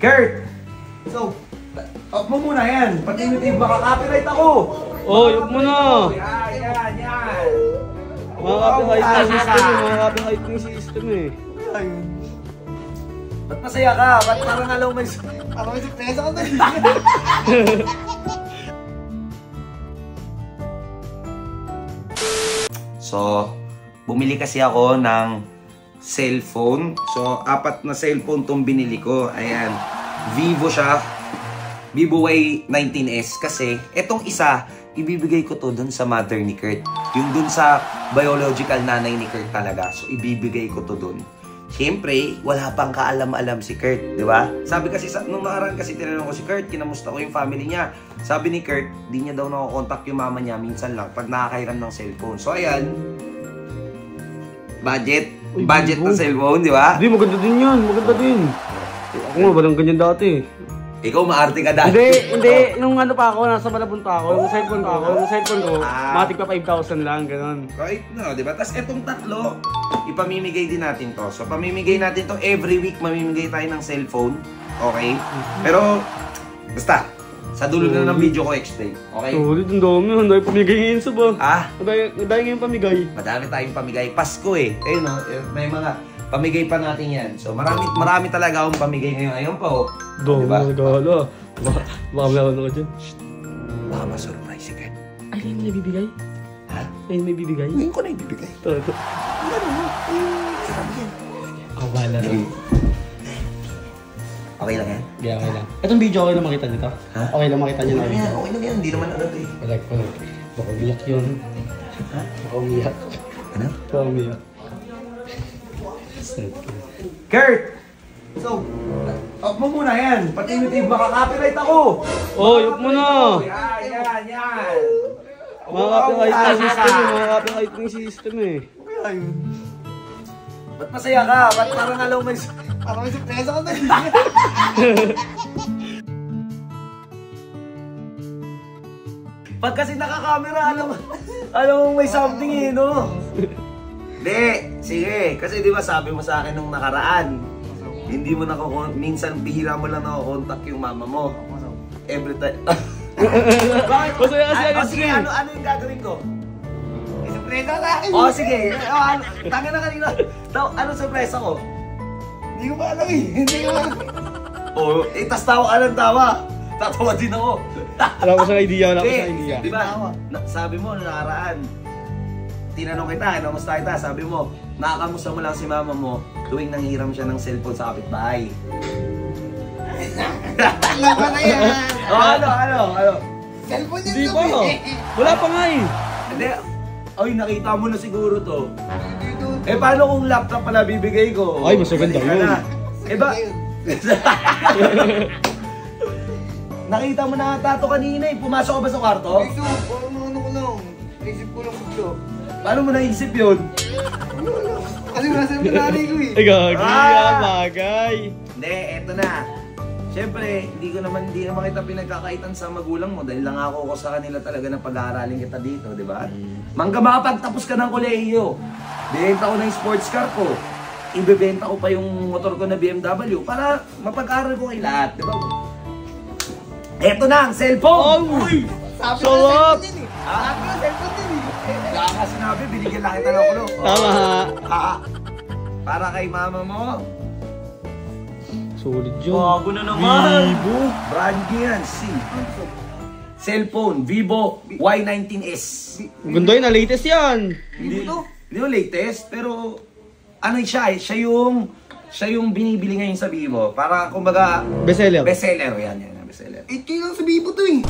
Kurt! So, off mo muna yan. Pati YouTube, baka copyright ako. Oh, yun mo na. Yan. Mga copyright na system eh. Mga copyright na system eh. Ba't masaya ka? Ba't parang alam may surpresa ka na? So, bumili kasi ako ng cellphone. So, 4 na cellphone tong binili ko. Ayan. Vivo siya. Vivo Y19S. Kasi, etong isa, ibibigay ko to dun sa mother ni Kurt. Yung dun sa biological nanay ni Kurt talaga. So, ibibigay ko to dun. Siyempre, wala pang kaalam-alam si Kurt, di ba? Sabi kasi, nung nakaraan kasi tinanong ko si Kurt, kinamusta ko yung family niya. Sabi ni Kurt, di niya daw nakokontak yung mama niya, minsan lang, pag nakakairam ng cellphone. So, ayan. Budget. Uy, budget Vivo. na cellphone, di ba? Hindi, maganda din yan. Maganda din. Ako nga, walang ganyan dati. Ikaw, maarte ka dati. Hindi. Nung ano pa ako, nasa Malabon pa ako. Yung cellphone ko, matik pa 5,000 lang, ganun. Kahit na, di ba? Tapos etong tatlo, ipamimigay din natin to. So, pamimigay natin to every week, mamimigay tayo ng cellphone. Okay? Pero, basta, sa dulo na ng video ko explain. Okay? Sulit, ang dami. Ang dami pamigay ngayon sa ba? Ang dami ngayon pamigay. madami tayong pamigay. Pasko eh. Ayun no, may mga pamigay pa natin yan. So, marami talaga akong pamigay ngayon. Ayun pa oh. Dami Diba? regalo. Baka meron ako dyan. Baka ma-surprise si Ken. Ay, ngayon may bibigay? Ha? Ngayon may bibigay? Ngayon ko na ibibigay. Ito. Wala na. Okay lang yan? Hindi, okay lang. Itong video okay lang makita nito? Ha? Okay lang makita nyo na video? Okay lang yan. Hindi naman agad eh. Wala. Baka umiyak yun. Ha? Baka umiyak. Ano? Baka umiyak. Kurt! So, off mo muna yan. Pati YouTube, baka copyright ako. Oh, yun mo na. Yan. Mga copyright na system eh. Mga copyright na system eh. Ba't masaya ka? Ba't parang alam may surpresa ka na? Pag kasi nakakamera, alam mo may something eh, no? Hindi, sige. Kasi di ba sabi mo sa akin nung nakaraan, hindi mo minsan bihira mo lang nakakontak yung mama mo. Every time. Bakit? Masaya kasi agad Sige, siya. ano yung gagawin ko? May surpresa sa akin. Sige. Tanga na kanina. Ano surpresa ko? Hindi ko pa alam eh. Hindi ko alam. Tas tawa ka ng tawa. Tatawa din ako. Wala ko sa idea, wala ko sa idea. Di ba? Sabi mo, nakaraan, tinanong kita, namusta kita, sabi mo, nakakamusta mo lang si mama mo tuwing nanghiram siya ng cellphone sa kapitbahay. Ano ba na yan? Ano? Cellphone yan Hindi to pa. eh. Wala pa nga eh. Hindi. Ay, nakita mo na siguro to. Paano kung laptop pala bibigay ko? Ay, mas maganda Kasi yun. Ba? Nakita mo na tato kanina eh. Pumasok ka ba sa kwarto? Ito, parang ano ko lang. Naisip ko lang ito. Paano mo naisip yun? Kasi nasa nanay ko eh. Ay, gagi bagay. Hindi, eto na. Siyempre, hindi naman kita pinagkakaitan sa magulang mo dahil lang ako sa kanila talaga na pag-aaralin kita dito, di ba? Mangga makapagtapos ka ng kolehiyo. Benta ko na yung sports car ko. Ibebenta ko pa yung motor ko na BMW para mapag-aral ko kay lahat, di ba? Eto na, ang cellphone! Uy! Sabi So ko na what? cellphone din eh. Sabi ko na cellphone din eh. Kaya nga sinabi, binigyan lang kita ng kulo. Tama ha. Para kay mama mo. Solid yun. Bago na naman. Vivo. Brand new yan, Cellphone, Vivo Y19S. Ganda yun, latest yan. Hindi yung latest, pero ano siya eh, siya yung binibili ngayon sa Vivo. Para kumbaga, Bestseller. bestseller. Yan, bestseller. 8K lang sa Bibo to eh.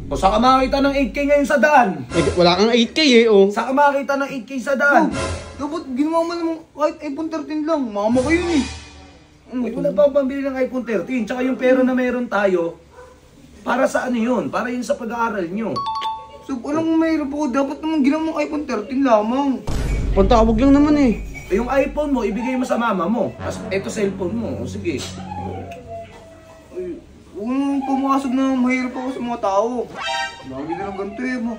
O saka makakita ng 8K ngayon sa daan. Wala kang 8K eh, oh. Saka makakita ng 8K sa daan. Dapat ginawa mo naman kahit iPhone 13 lang. Mama ko yun eh. Wala pa akong pambili ng iPhone 13. Tsaka yung pera na meron tayo, para sa ano yun? Para yun sa pag-aaral nyo. So, alam mo mayroon po. Dapat naman ginawa mo iPhone 13 lamang. Pantawag lang naman eh. Yung iPhone mo, ibigay mo sa mama mo. Tapos eto cellphone mo. O sige. Huwag nang pumasok na mahirap ako sa mga tao. Lagi na lang ganito eh mo.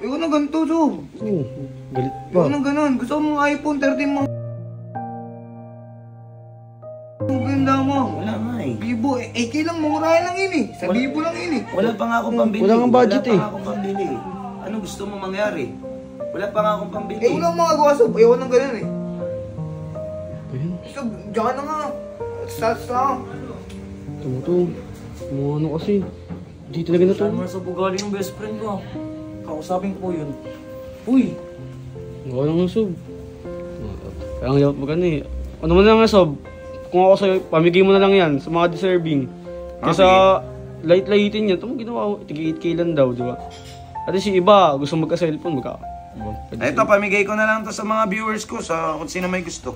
Ayoko na ganito, Sob. Galit pa. Ayoko na ganon. Gusto ko mga iPhone 13 mo. Ang ganda mo. Wala nga eh. 8K lang, murahin lang yun eh. Sa libo lang yun eh. Wala pa nga akong pambili. Wala kang budget Wala pa nga akong pambili. Ano gusto mo mangyari? Wala pa nga akong pambili. Eh, wala akong magagawa sob. Ayaw ng ganun eh. Ayun. Sob, diyan na nga. Stats lang. Ito. Mga ano kasi. Hindi talaga na to. Saan mo sa bugali ng best friend ko? Kausapin ko yun. Uy! Wala lang yung sub. Kaya ang hirap magano eh. Ano mo na lang sub? Kung ako sa'yo, pamigay mo na lang yan sa mga deserving. Kasi light-lightin yan. Ito mo ginawa ko. Tig 8K lang daw, di ba? At yung iba, gusto magka-cellphone, Ito, pamigay ko na lang to sa mga viewers ko, sa kung sino may gusto.